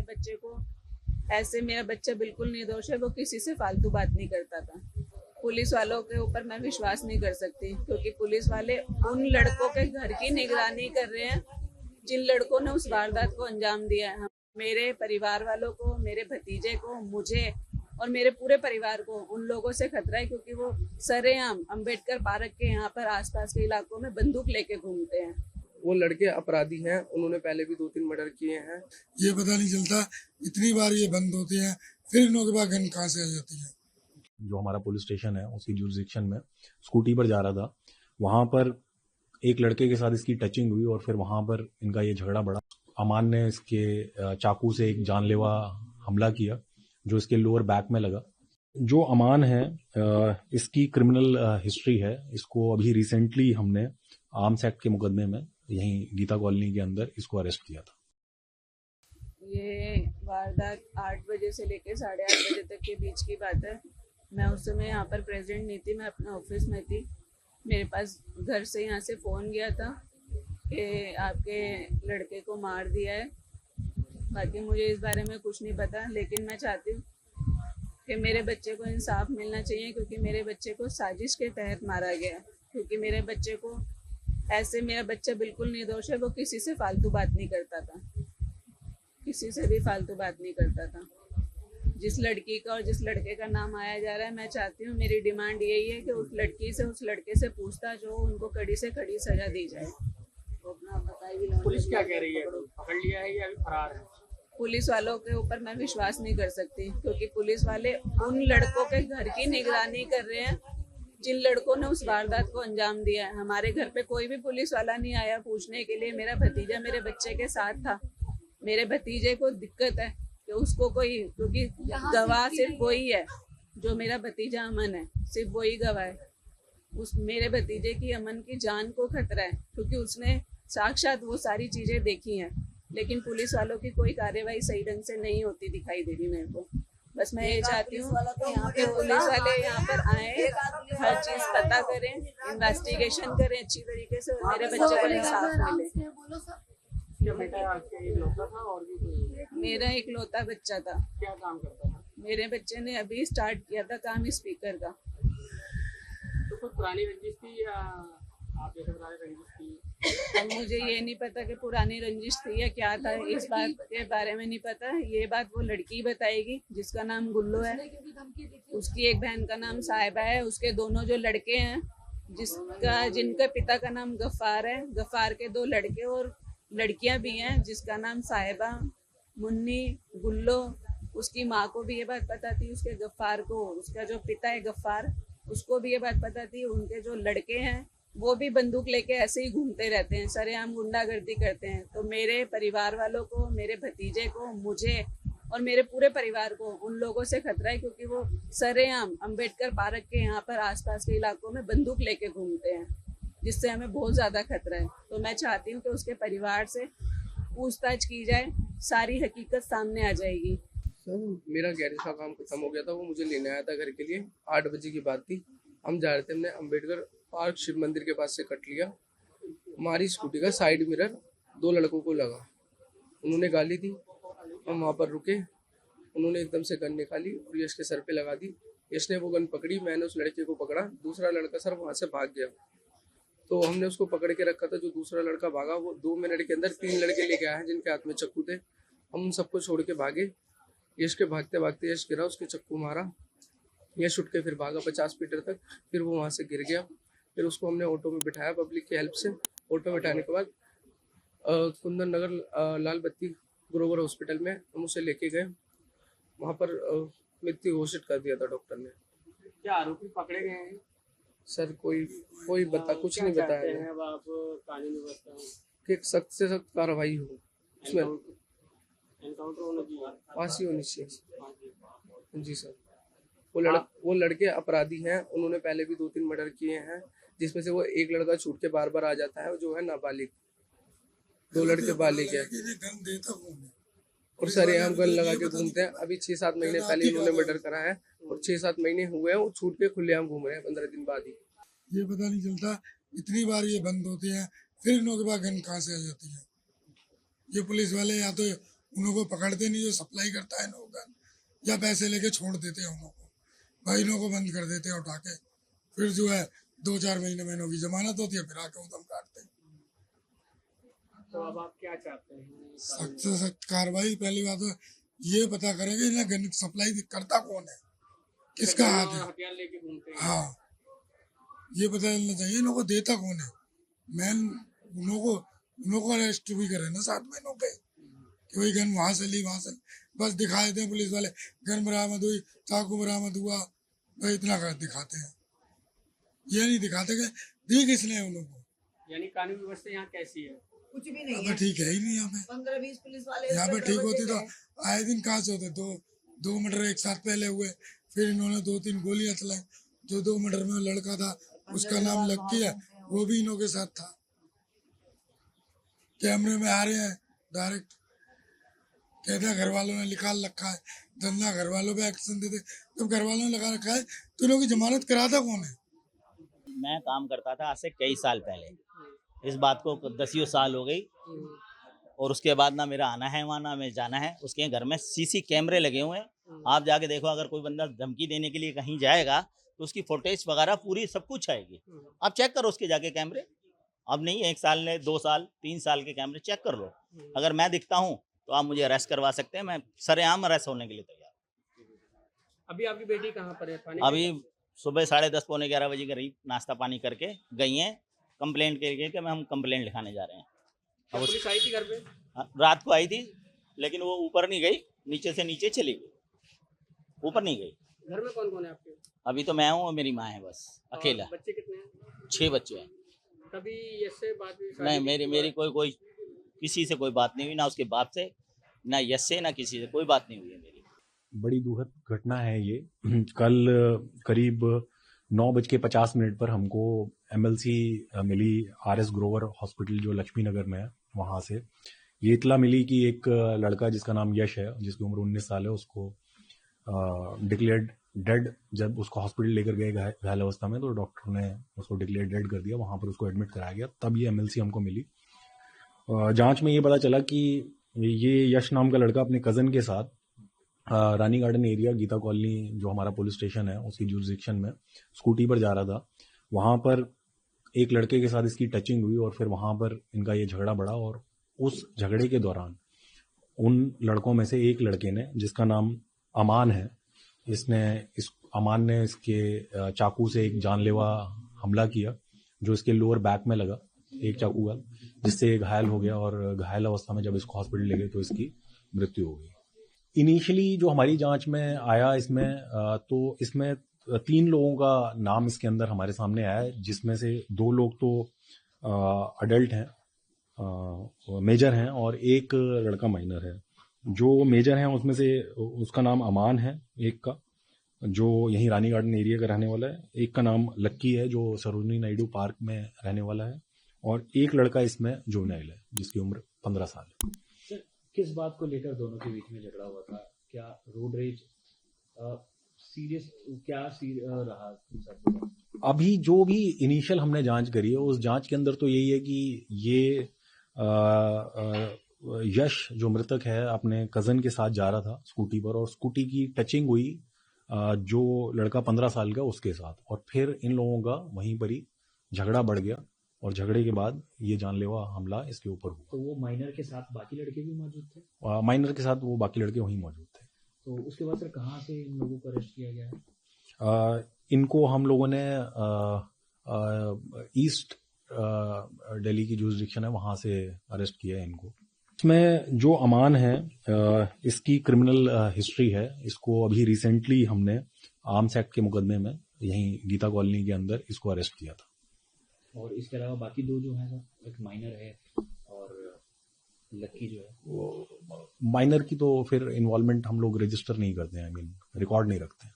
बच्चे को ऐसे, मेरा बच्चा बिल्कुल निर्दोष है, वो किसी से फालतू बात नहीं करता था। पुलिस वालों के ऊपर मैं विश्वास नहीं कर सकती, क्योंकि पुलिस वाले उन लड़कों के घर की निगरानी कर रहे हैं जिन लड़कों ने उस वारदात को अंजाम दिया है। मेरे परिवार वालों को, मेरे भतीजे को, मुझे और मेरे पूरे परिवार को उन लोगों से खतरा है, क्योंकि वो सरेआम अंबेडकर पार्क के यहाँ पर आसपास के इलाकों में बंदूक लेके घूमते हैं। वो लड़के अपराधी हैं, उन्होंने पहले भी 2-3 मर्डर किए हैं। ये पता नहीं चलता इतनी बार ये बंद होते हैं, फिर इनों के पास गन कहाँ से आ जाती है। जो हमारा पुलिस स्टेशन है उसकी जुरिसडिक्शन में स्कूटी पर जा रहा था, वहां पर एक लड़के के साथ इसकी टचिंग हुई और फिर वहां पर इनका ये झगड़ा बढ़ा। अमान ने इसके चाकू से एक जानलेवा हमला किया जो इसके लोअर बैक में लगा। जो अमान है इसकी क्रिमिनल हिस्ट्री है। इसको अभी रिसेंटली हमने आर्म्स एक्ट के मुकदमे में यहीं गीता कॉलोनी के अंदर इसको अरेस्ट किया था। ये वारदात 8 बजे से लेकर 8:30 बजे तक के बीच की बात है। मैं उस समय यहाँ पर प्रेजेंट नहीं थी, मैं अपने ऑफिस में थी। मेरे पास घर से यहाँ से फ़ोन गया था कि आपके लड़के को मार दिया है। बाकी मुझे इस बारे में कुछ नहीं पता, लेकिन मैं चाहती हूँ कि मेरे बच्चे को इंसाफ मिलना चाहिए, क्योंकि मेरे बच्चे को साजिश के तहत मारा गया। क्योंकि मेरे बच्चे को ऐसे, मेरा बच्चा बिल्कुल निर्दोष है, वो किसी से फालतू बात नहीं करता था, किसी से भी फालतू बात नहीं करता था। जिस लड़की का और जिस लड़के का नाम आया जा रहा है, मैं चाहती हूँ, मेरी डिमांड यही है कि उस लड़की से, उस लड़के से पूछताछ हो, उनको कड़ी से कड़ी सजा दी जाए। पुलिस क्या कह रही है, पकड़ लिया है या अभी फरार है? पुलिस वालों के ऊपर मैं विश्वास नहीं कर सकती, क्योंकि पुलिस वाले उन लड़कों के घर की निगरानी कर रहे हैं जिन लड़कों ने उस वारदात को अंजाम दिया है। हमारे घर पे कोई भी पुलिस वाला नहीं आया पूछने के लिए। मेरा भतीजा मेरे बच्चे के साथ था। मेरे भतीजे को दिक्कत है कि उसको कोई, क्योंकि गवाह सिर्फ वही है जो मेरा भतीजा अमन है, सिर्फ वही गवाह है। उस मेरे भतीजे की, अमन की जान को खतरा है, क्योंकि उसने साक्षात वो सारी चीजें देखी हैं। लेकिन पुलिस वालों की कोई कार्यवाही सही ढंग से नहीं होती दिखाई दे रही मेरे को। बस मैं ये चाहती हूँ कि पुलिस वाले यहाँ पर आए, हर चीज पता करें, इन्वेस्टिगेशन करें अच्छी तरीके से, और मेरे बच्चे को इंसाफ मिले। क्या बेटा आपका इकलौता था और भी कोई? मेरा इकलौता बच्चा था। क्या काम करता था? मेरे बच्चे ने अभी स्टार्ट किया था काम स्पीकर का। तो कोई पुरानी रंजिश थी या आप जैसे बता रहे रंजिश थी? अब मुझे ये नहीं पता कि पुरानी रंजिश थी या क्या था, इस बात के बारे में नहीं पता। ये बात वो लड़की बताएगी जिसका नाम गुल्लो है। उसकी एक बहन का नाम साहिबा है। उसके दोनों जो लड़के हैं, जिनका पिता का नाम गफ्फार है, गफ्फार के 2 लड़के और लड़कियां भी हैं, जिसका नाम साहिबा, मुन्नी, गुल्लो। उसकी माँ को भी ये बात पता थी, उसके गफ्फार को, उसका जो पिता है गफ्फार, उसको भी ये बात पता थी। उनके जो लड़के हैं वो भी बंदूक लेके ऐसे ही घूमते रहते हैं, सरेआम गुंडागर्दी करते हैं। तो मेरे परिवार वालों को, मेरे भतीजे को, मुझे और मेरे पूरे परिवार को उन लोगों से खतरा है, क्योंकि वो सरेआम अंबेडकर पार्क के यहाँ पर आसपास के इलाकों में बंदूक लेके घूमते हैं, जिससे हमें बहुत ज़्यादा खतरा है। तो मैं चाहती हूँ कि उसके परिवार से पूछताछ की जाए, सारी हकीकत सामने आ जाएगी। सर, मेरा गैरेज का काम खत्म हो गया था, वो मुझे लेने आया था घर के लिए। 8 बजे की बात थी। हम जा रहे थे, हमने अंबेडकर पार्क शिव मंदिर के पास से कट लिया। हमारी स्कूटी का साइड मिरर 2 लड़कों को लगा। उन्होंने गाली दी, हम वहाँ पर रुके। उन्होंने एकदम से गन निकाली और यश के सर पे लगा दी। यश ने वो गन पकड़ी, मैंने उस लड़के को पकड़ा। दूसरा लड़का सर वहाँ से भाग गया, तो हमने उसको पकड़ के रखा था। जो दूसरा लड़का भागा, वो 2 मिनट के अंदर 3 लड़के लेके आए हैं जिनके हाथ में चाकू थे। हम उन सबको छोड़ के भागे। यश के भागते भागते यश गिरा, उसके चाकू मारा। यश उठ के फिर भागा 50 मीटर तक, फिर वो वहाँ से गिर गया। फिर उसको हमने ऑटो में बिठाया पब्लिक की हेल्प से। ऑटो में बिठाने के बाद कुंदन नगर लाल बत्ती ग्रोवर हॉस्पिटल में हम उसे लेके गए। वहाँ पर मृत्यु घोषित कर दिया था डॉक्टर ने। क्या आरोपी पकड़े गए हैं? सर कोई कुछ नहीं बताया। अब आप कानूनी व्यवस्था कि सख्त से सख्त कार्रवाई हो, उसमें एनकाउंटर होना चाहिए, फांसी होनी चाहिए। जी सर। वो लड़के अपराधी हैं, उन्होंने पहले भी 2-3 मर्डर किए हैं, जिसमें से वो एक लड़का छूट के बार बार आ जाता है, जो है नाबालिग। 2 लड़के बालिग है और सरेआम गन लगा के घूमते हैं। अभी 6-7 महीने पहले इन्होंने मर्डर करा है और 6-7 महीने हुए हैं वो छूट के खुलेआम घूम रहे हैं 15 दिन बाद ही। ये पता नहीं चलता इतनी बार ये बंद होते हैं, फिर इनों के पास गन कहाँ से आ जाती है। ये पुलिस वाले या तो उन लोगों को पकड़ते नहीं, जो सप्लाई करता है इन लोगों का, या पैसे लेके छोड़ देते हैं उन लोगों को, भाई इन लोगों को बंद कर देते हैं उठा के। फिर जो है 2-4 महीने में इन लोगों की जमानत होती है, फिर आके उदम काटते हैं। तो अब आप क्या चाहते हैं? सख्त से सख्त कार्रवाई। पहली बात तो ये पता करेंगे ना गन सप्लाई करता कौन है, किसका हाथ है। हथियार लेके घूमते हैं। हाँ, ये पता चलना चाहिए इन लोगों को देता कौन है। मैन उन लोगों को अरेस्ट भी करे ना साथ में लोग कि भाई गन वहां से ली, वहां से बस दिखा देते हैं पुलिस वाले, गन बरामद हुई, चाकू बरामद हुआ, भाई इतना कर दिखाते हैं। ये नहीं दिखाते कि दी किसने उन लोगों को। यानी कानून व्यवस्था यहाँ कैसी है? कुछ भी नहीं अब है। ठीक है ही नहीं यहाँ पे। 15-20 पुलिस वाले यहाँ पे ठीक होती तो आए दिन कहाँ से होते। दो मर्डर एक साथ पहले हुए, फिर इन्होंने 2-3 गोलियां चलाई। जो 2 मर्डर में लड़का था उसका नाम लक्की है, वो भी इन्हों के साथ था। कैमरे में आ रहे हैं डायरेक्ट, कहते हैं घर वालों ने निकाल रखा है, धंधा घर वालों पे एक्शन देते। जब घर वालों ने लगा रखा है तो इन्हों की जमानत कराता कौन है। मैं काम करता था आज से कई साल पहले, इस बात को 10 साल हो गई, और उसके बाद ना मेरा आना है वहाँ ना मैं जाना है। उसके घर में सीसी कैमरे लगे हुए हैं, आप जाके देखो। अगर कोई बंदा धमकी देने के लिए कहीं जाएगा तो उसकी फुटेज वगैरह पूरी सब कुछ आएगी। आप चेक करो उसके जाके कैमरे, अब नहीं 1 साल ने 2 साल 3 साल के कैमरे चेक कर लो। अगर मैं दिखता हूँ तो आप मुझे अरेस्ट करवा सकते हैं, मैं सरेआम अरेस्ट होने के लिए तैयार। अभी आपकी बेटी कहाँ पर है? थाने अभी सुबह 10:30 पौने 11 बजे करीब नाश्ता पानी करके गई हैं कंप्लेंट के लिए कि हम कंप्लेंट लिखाने जा रहे हैं। क्या पुलिस आई थी घर पे? रात को आई थी, लेकिन वो ऊपर नहीं गई, नीचे से नीचे चली गई, ऊपर नहीं गई। घर में कौन कौन है आपके? अभी तो मैं हूँ और मेरी माँ है, बस अकेला। बच्चे कितने हैं? 6 बच्चे हैं। कभी ऐसे बात हुई? नहीं, मेरी कोई किसी से कोई बात नहीं हुई, ना उसके बाप से, ना यश से, ना किसी से कोई बात नहीं हुई है मेरी। बड़ी दुखद घटना है ये। कल करीब 9:50 पर हमको एमएलसी मिली RS ग्रोवर हॉस्पिटल जो लक्ष्मी नगर में है, वहाँ से ये इतला मिली कि एक लड़का जिसका नाम यश है, जिसकी उम्र 19 साल है, उसको डिक्लेयर्ड डेड। जब उसको हॉस्पिटल लेकर गए घायल अवस्था में, तो डॉक्टर ने उसको डिक्लेयर डेड कर दिया। वहाँ पर उसको एडमिट कराया गया, तब ये एमएलसी हमको मिली। जांच में ये पता चला कि ये यश नाम का लड़का अपने कज़न के साथ रानी गार्डन एरिया गीता कॉलोनी जो हमारा पुलिस स्टेशन है उसकी जुरिसडिक्शन में स्कूटी पर जा रहा था। वहाँ पर एक लड़के के साथ इसकी टचिंग हुई और फिर वहाँ पर इनका ये झगड़ा बढ़ा, और उस झगड़े के दौरान उन लड़कों में से एक लड़के ने, जिसका नाम अमान है, इस अमान ने इसके चाकू से एक जानलेवा हमला किया, जो इसके लोअर बैक में लगा एक चाकू का, जिससे ये घायल हो गया। और घायल अवस्था में जब इसको हॉस्पिटल ले गए तो इसकी मृत्यु हो गई। इनिशियली जो हमारी जांच में आया तो इसमें 3 लोगों का नाम इसके अंदर हमारे सामने आया है, जिसमें से 2 लोग तो अडल्ट हैं, मेजर हैं, और एक लड़का माइनर है। जो मेजर हैं उसमें से उसका नाम अमान है, एक का जो यहीं रानी गार्डन एरिया का रहने वाला है, एक का नाम लक्की है जो सरोजनी नायडू पार्क में रहने वाला है, और एक लड़का इसमें जुवेनाइल है जिसकी उम्र 15 साल है। सर, किस बात को लेकर दोनों के बीच में झगड़ा हुआ था? क्या रोड रेज सीरियस रहा सर? अभी जो भी इनिशियल हमने जांच करी है, उस जांच के अंदर तो यही है कि ये यश जो मृतक है अपने कजन के साथ जा रहा था स्कूटी पर, और स्कूटी की टचिंग हुई जो लड़का 15 साल का उसके साथ, और फिर इन लोगों का वहीं पर ही झगड़ा बढ़ गया, और झगड़े के बाद ये जानलेवा हमला इसके ऊपर हुआ। तो वो माइनर के साथ बाकी लड़के भी मौजूद थे? माइनर के साथ वो बाकी लड़के वहीं मौजूद थे। तो उसके बाद सर कहाँ से इन लोगों को अरेस्ट किया गया है? इनको हम लोगों ने ईस्ट दिल्ली की जुरिसडिक्शन है वहां से अरेस्ट किया है इनको। इसमें जो अमान है इसकी क्रिमिनल हिस्ट्री है। इसको अभी रिसेंटली हमने आर्म्स एक्ट के मुकदमे में यहीं गीता कॉलोनी के अंदर इसको अरेस्ट किया था। और इसके अलावा बाकी 2 जो हैं सर, एक माइनर है और लक्की जो है, माइनर की तो फिर इन्वॉल्वमेंट हम लोग रजिस्टर नहीं करते हैं, रिकॉर्ड नहीं रखते हैं।